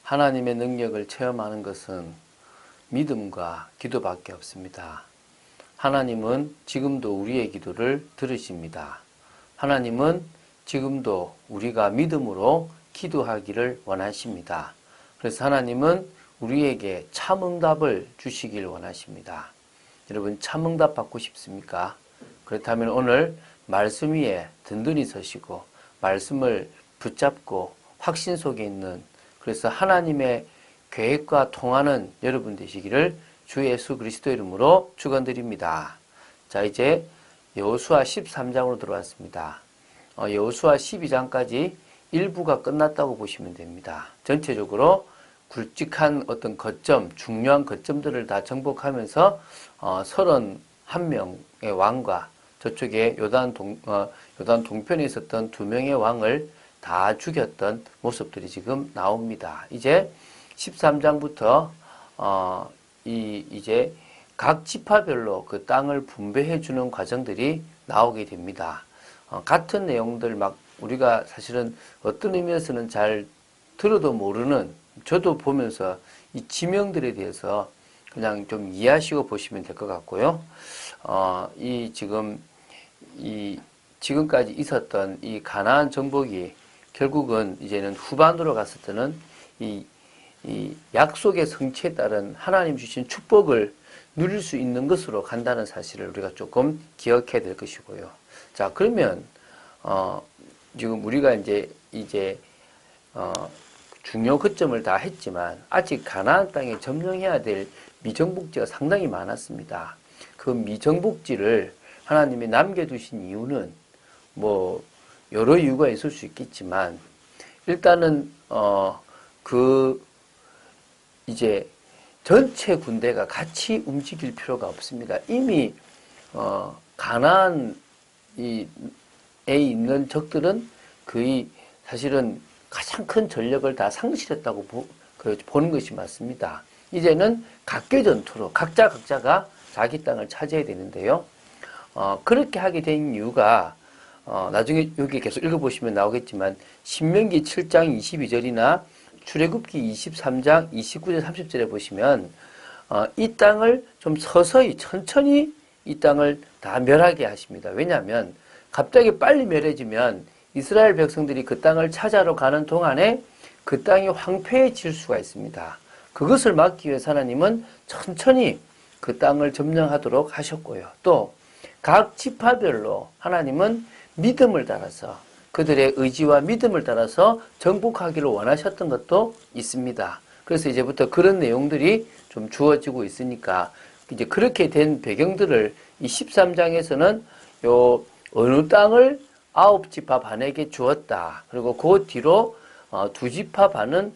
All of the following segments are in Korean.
하나님의 능력을 체험하는 것은 믿음과 기도밖에 없습니다. 하나님은 지금도 우리의 기도를 들으십니다. 하나님은 지금도 우리가 믿음으로 기도하기를 원하십니다. 그래서 하나님은 우리에게 참응답을 주시길 원하십니다. 여러분, 참응답 받고 싶습니까? 그렇다면 오늘 말씀 위에 든든히 서시고 말씀을 붙잡고 확신 속에 있는, 그래서 하나님의 계획과 통하는 여러분 되시기를 주 예수 그리스도 이름으로 축원드립니다. 자, 이제 여호수아 13장으로 들어왔습니다. 여호수아 12장까지 일부가 끝났다고 보시면 됩니다. 전체적으로 굵직한 어떤 거점, 중요한 거점들을 다 정복하면서 31명의 왕과 저쪽에 요단 동편에 있었던 2명의 왕을 다 죽였던 모습들이 지금 나옵니다. 이제 13장부터 이제 각 지파별로 그 땅을 분배해 주는 과정들이 나오게 됩니다. 같은 내용들 막 우리가 사실은 어떤 의미에서는 잘 들어도 모르는, 저도 보면서 이 지명들에 대해서 그냥 좀 이해하시고 보시면 될 것 같고요. 지금까지 있었던 이 가나안 정복이 결국은 이제는 후반으로 갔을 때는 이 약속의 성취에 따른 하나님 주신 축복을 누릴 수 있는 것으로 간다는 사실을 우리가 조금 기억해야 될 것이고요. 자, 그러면 지금 우리가 이제 중요 거점을 다 했지만 아직 가나안 땅에 점령해야 될 미정복지가 상당히 많았습니다. 그 미정복지를 하나님이 남겨두신 이유는 뭐 여러 이유가 있을 수 있겠지만, 일단은 이제 전체 군대가 같이 움직일 필요가 없습니다. 이미 가나안에 있는 적들은 거의 사실은 가장 큰 전력을 다 상실했다고 보는 것이 맞습니다. 이제는 각계 전투로 각자가 자기 땅을 차지해야 되는데요. 그렇게 하게 된 이유가 나중에 여기 계속 읽어보시면 나오겠지만 신명기 7장 22절이나 출애굽기 23장 29절 30절에 보시면 이 땅을 좀 서서히 천천히 이 땅을 다 멸하게 하십니다. 왜냐하면 갑자기 빨리 멸해지면 이스라엘 백성들이 그 땅을 찾아러 가는 동안에 그 땅이 황폐해질 수가 있습니다. 그것을 막기 위해서 하나님은 천천히 그 땅을 점령하도록 하셨고요. 또 각 지파별로 하나님은 믿음을 따라서, 그들의 의지와 믿음을 따라서 정복하기를 원하셨던 것도 있습니다. 그래서 이제부터 그런 내용들이 좀 주어지고 있으니까 이제 그렇게 된 배경들을 이 13장에서는 어느 땅을 9지파 반에게 주었다. 그리고 그 뒤로 2지파 반은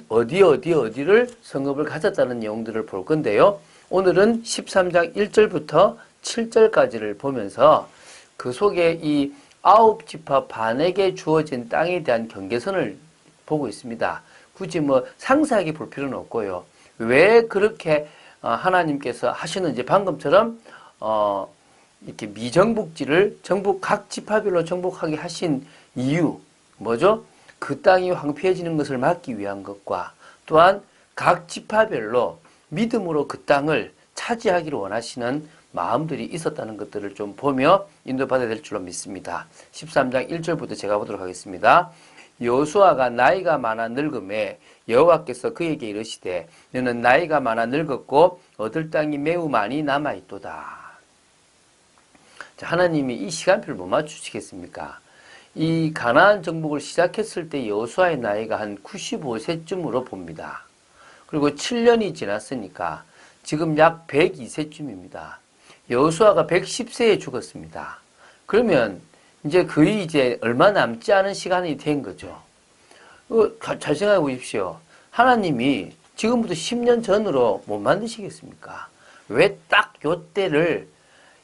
어디를 성읍을 가졌다는 내용들을 볼 건데요. 오늘은 13장 1절부터 7절까지를 보면서 그 속에 이 9지파 반에게 주어진 땅에 대한 경계선을 보고 있습니다. 굳이 뭐 상세하게 볼 필요는 없고요. 왜 그렇게 하나님께서 하시는지, 방금처럼 이렇게 미정복지를 각 지파별로 정복하게 하신 이유 뭐죠? 그 땅이 황폐해지는 것을 막기 위한 것과 또한 각 지파별로 믿음으로 그 땅을 차지하기를 원하시는 마음들이 있었다는 것들을 좀 보며 인도받아야 될 줄로 믿습니다. 13장 1절부터 제가 보도록 하겠습니다. 여호수아가 나이가 많아 늙음에 여호와께서 그에게 이르시되 너는 나이가 많아 늙었고 얻을 땅이 매우 많이 남아있도다. 자, 하나님이 이 시간표를 못 맞추시겠습니까? 이 가나안 정복을 시작했을 때 여호수아의 나이가 한 95세쯤으로 봅니다. 그리고 7년이 지났으니까 지금 약 102세쯤입니다. 여호수아가 110세에 죽었습니다. 그러면 이제 거의 얼마 남지 않은 시간이 된 거죠. 잘 생각해 보십시오. 하나님이 지금부터 10년 전으로 못 만드시겠습니까? 왜 딱 요때를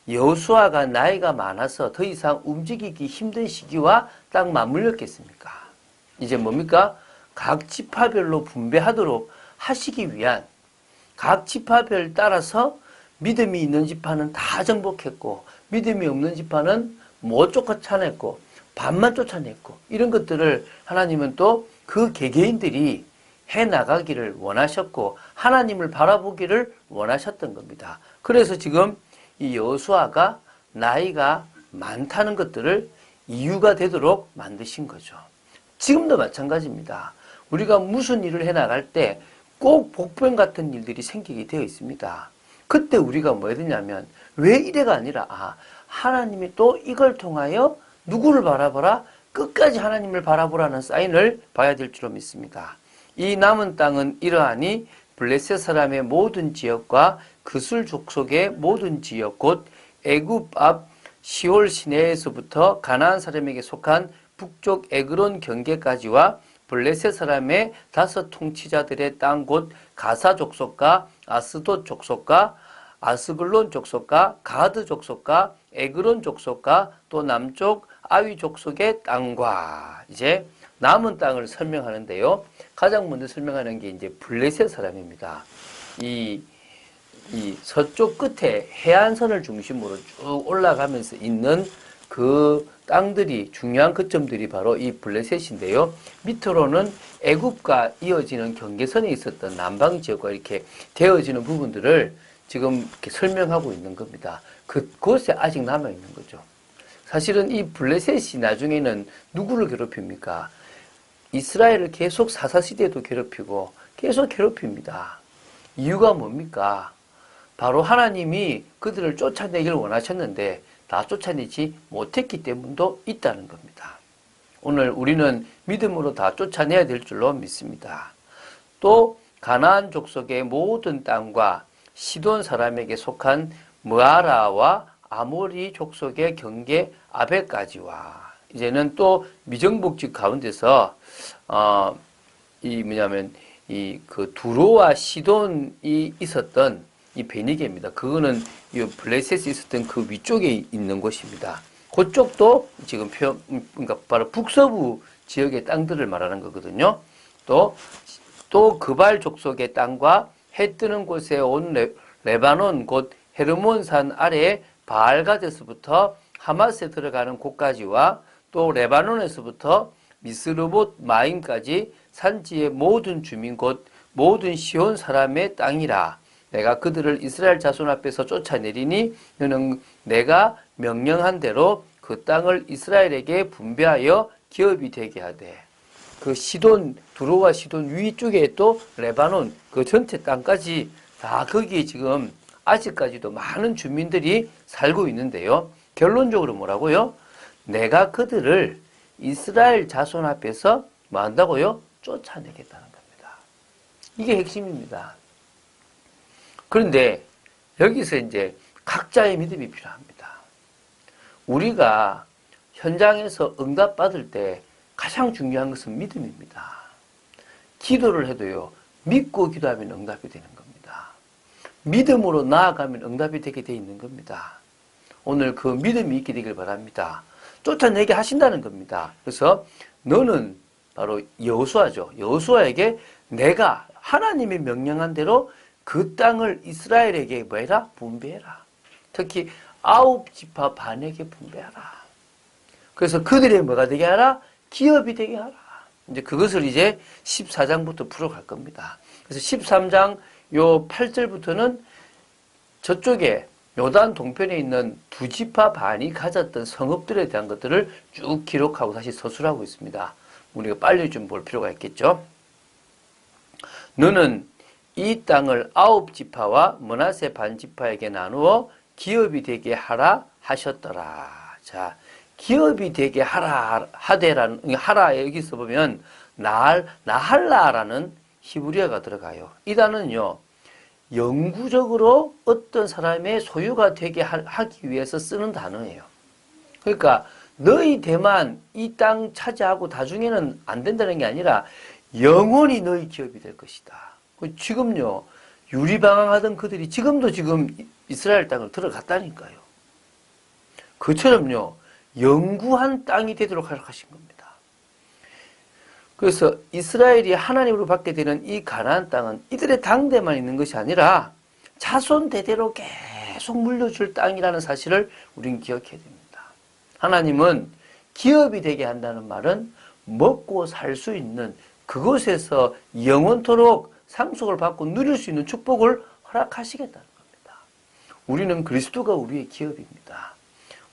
여호수아가 나이가 많아서 더 이상 움직이기 힘든 시기와 딱 맞물렸겠습니까? 이제 뭡니까? 각 지파별로 분배하도록 하시기 위한, 각 지파별 따라서 믿음이 있는 지파는 다 정복했고 믿음이 없는 지파는 못 쫓아냈고 반만 쫓아냈고, 이런 것들을 하나님은 또 그 개개인들이 해나가기를 원하셨고 하나님을 바라보기를 원하셨던 겁니다. 그래서 지금 이 여호수아가 나이가 많다는 것들을 이유가 되도록 만드신 거죠. 지금도 마찬가지입니다. 우리가 무슨 일을 해나갈 때 꼭 복병 같은 일들이 생기게 되어 있습니다. 그때 우리가 뭐 해야 되냐면 왜 이래가 아니라 하나님이 또 이걸 통하여 누구를 바라보라? 끝까지 하나님을 바라보라는 사인을 봐야 될 줄로 믿습니다. 이 남은 땅은 이러하니 블레셋 사람의 모든 지역과 그술 족속의 모든 지역 곧 애굽 앞 시올 시내에서부터 가나안 사람에게 속한 북쪽 에그론 경계까지와 블레셋 사람의 5 통치자들의 땅 곧 가사 족속과 아스돗 족속과 아스글론 족속과 가드 족속과 에그론 족속과 또 남쪽 아위 족속의 땅과 이제 남은 땅을 설명하는데요. 가장 먼저 설명하는 게 이제 블레셋 사람입니다. 이 서쪽 끝에 해안선을 중심으로 쭉 올라가면서 있는 그 땅들이 중요한 거점들이 바로 이 블레셋인데요. 밑으로는 애굽과 이어지는 경계선에 있었던 남방 지역과 이렇게 되어지는 부분들을 지금 이렇게 설명하고 있는 겁니다. 그곳에 아직 남아 있는 거죠. 사실은 이 블레셋이 나중에는 누구를 괴롭힙니까? 이스라엘을 계속 사사시대에도 괴롭히고 계속 괴롭힙니다. 이유가 뭡니까? 바로 하나님이 그들을 쫓아내기를 원하셨는데 다 쫓아내지 못했기 때문도 있다는 겁니다. 오늘 우리는 믿음으로 다 쫓아내야 될 줄로 믿습니다. 또 가나안 족속의 모든 땅과 시돈 사람에게 속한 무아라와 아모리 족속의 경계 아벨까지와 이제는 또 미정복지 가운데서 그 두로와 시돈이 있었던 이 베니게입니다. 그거는 이 블레셋이 있었던 그 위쪽에 있는 곳입니다. 그쪽도 지금 그러니까 바로 북서부 지역의 땅들을 말하는 거거든요. 또 그발 족속의 땅과 해 뜨는 곳에 온 레바논 곧 헤르몬산 아래에 바알가데스부터 하마스에 들어가는 곳까지와 또 레바논에서부터 미스르봇 마임까지 산지의 모든 주민 곧 모든 시온 사람의 땅이라. 내가 그들을 이스라엘 자손 앞에서 쫓아내리니 너는 내가 명령한 대로 그 땅을 이스라엘에게 분배하여 기업이 되게 하되 그 시돈 두로와 시돈 위쪽에 또 레바논 그 전체 땅까지 다 거기에 지금 아직까지도 많은 주민들이 살고 있는데요. 결론적으로 뭐라고요? 내가 그들을 이스라엘 자손 앞에서 뭐 한다고요? 쫓아내겠다는 겁니다. 이게 핵심입니다. 그런데 여기서 이제 각자의 믿음이 필요합니다. 우리가 현장에서 응답받을 때 가장 중요한 것은 믿음입니다. 기도를 해도요, 믿고 기도하면 응답이 되는 겁니다. 믿음으로 나아가면 응답이 되게 돼 있는 겁니다. 오늘 그 믿음이 있게 되길 바랍니다. 쫓아내게 하신다는 겁니다. 그래서 너는 바로 여호수아죠. 여호수아에게 내가 하나님이 명령한 대로 그 땅을 이스라엘에게 뭐해라? 분배해라. 특히 9지파 반에게 분배하라. 그래서 그들의 뭐가 되게 하라? 기업이 되게 하라. 이제 그것을 이제 14장부터 풀어갈 겁니다. 그래서 13장 요 8절부터는 저쪽에 요단 동편에 있는 2지파 반이 가졌던 성읍들에 대한 것들을 쭉 기록하고 다시 서술하고 있습니다. 우리가 빨리 좀 볼 필요가 있겠죠. 너는 이 땅을 9지파와 므낫세 반지파에게 나누어 기업이 되게 하라 하셨더라. 자, 기업이 되게 하라 하되라는 하라 여기서 보면 나할라라는 히브리어가 들어가요. 이 단어는요, 영구적으로 어떤 사람의 소유가 되게 하기 위해서 쓰는 단어예요. 그러니까 너희 대만 이 땅 차지하고 나중에는 안 된다는 게 아니라 영원히 너희 기업이 될 것이다. 지금요, 유리방황하던 그들이 지금도 지금 이스라엘 땅을 들어갔다니까요. 그처럼요, 영구한 땅이 되도록 하신 겁니다. 그래서 이스라엘이 하나님으로 받게 되는 이 가나안 땅은 이들의 당대만 있는 것이 아니라 자손 대대로 계속 물려줄 땅이라는 사실을 우리는 기억해야 됩니다. 하나님은 기업이 되게 한다는 말은 먹고 살 수 있는 그곳에서 영원토록 상속을 받고 누릴 수 있는 축복을 허락하시겠다는 겁니다. 우리는 그리스도가 우리의 기업입니다.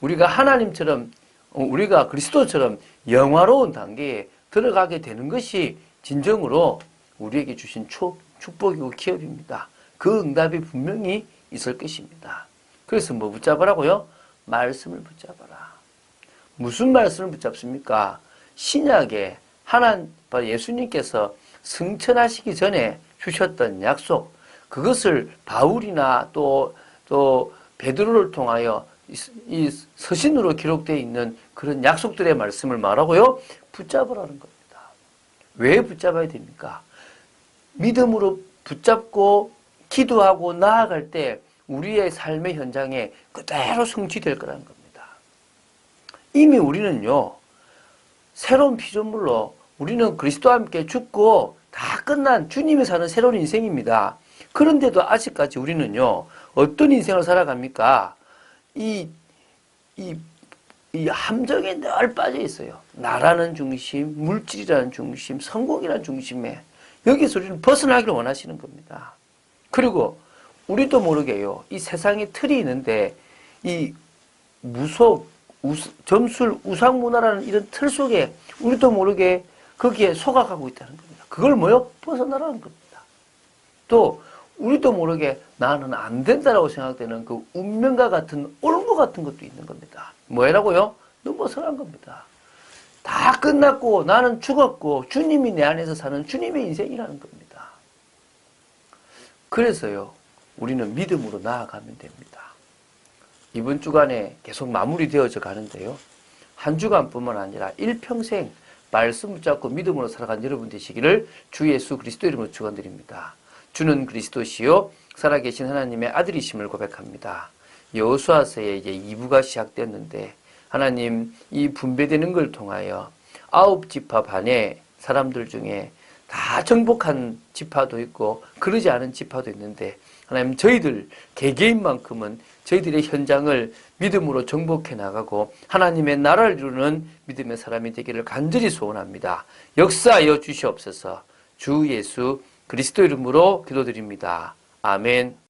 우리가 하나님처럼, 우리가 그리스도처럼 영화로운 단계에 들어가게 되는 것이 진정으로 우리에게 주신 축복이고 기업입니다. 그 응답이 분명히 있을 것입니다. 그래서 뭐 붙잡으라고요? 말씀을 붙잡아라. 무슨 말씀을 붙잡습니까? 신약에 예수님께서 승천하시기 전에 주셨던 약속, 그것을 바울이나 또 베드로를 통하여 이 서신으로 기록되어 있는 그런 약속들의 말씀을 말하고요, 붙잡으라는 겁니다. 왜 붙잡아야 됩니까? 믿음으로 붙잡고 기도하고 나아갈 때 우리의 삶의 현장에 그대로 성취될 거라는 겁니다. 이미 우리는요, 새로운 피조물로 우리는 그리스도와 함께 죽고 다 끝난 주님이 사는 새로운 인생입니다. 그런데도 아직까지 우리는요, 어떤 인생을 살아갑니까? 이 함정에 늘 빠져 있어요. 나라는 중심, 물질이라는 중심, 성공이라는 중심에 여기서 우리는 벗어나기를 원하시는 겁니다. 그리고 우리도 모르게요, 이 세상에 틀이 있는데 이 점술, 우상문화라는 이런 틀 속에 우리도 모르게 거기에 속아가고 있다는 겁니다. 그걸 뭐요? 벗어나라는 겁니다. 또 우리도 모르게 나는 안 된다라고 생각되는 그 운명과 같은 올무 같은 것도 있는 겁니다. 뭐라고요? 너무 벗어난 겁니다. 다 끝났고 나는 죽었고 주님이 내 안에서 사는 주님의 인생이라는 겁니다. 그래서요, 우리는 믿음으로 나아가면 됩니다. 이번 주간에 계속 마무리되어져 가는데요, 한 주간뿐만 아니라 일평생 말씀 붙잡고 믿음으로 살아간 여러분 되시기를 주 예수 그리스도 이름으로 축원드립니다. 주는 그리스도시요 살아계신 하나님의 아들이심을 고백합니다. 여호수아서에 이제 2부가 시작되었는데, 하나님 이 분배되는 걸 통하여 9지파 반의 사람들 중에 다 정복한 지파도 있고 그러지 않은 지파도 있는데, 하나님 저희들 개개인만큼은 저희들의 현장을 믿음으로 정복해 나가고 하나님의 나라를 이루는 믿음의 사람이 되기를 간절히 소원합니다. 역사하여 주시옵소서. 주 예수 그리스도 이름으로 기도드립니다. 아멘.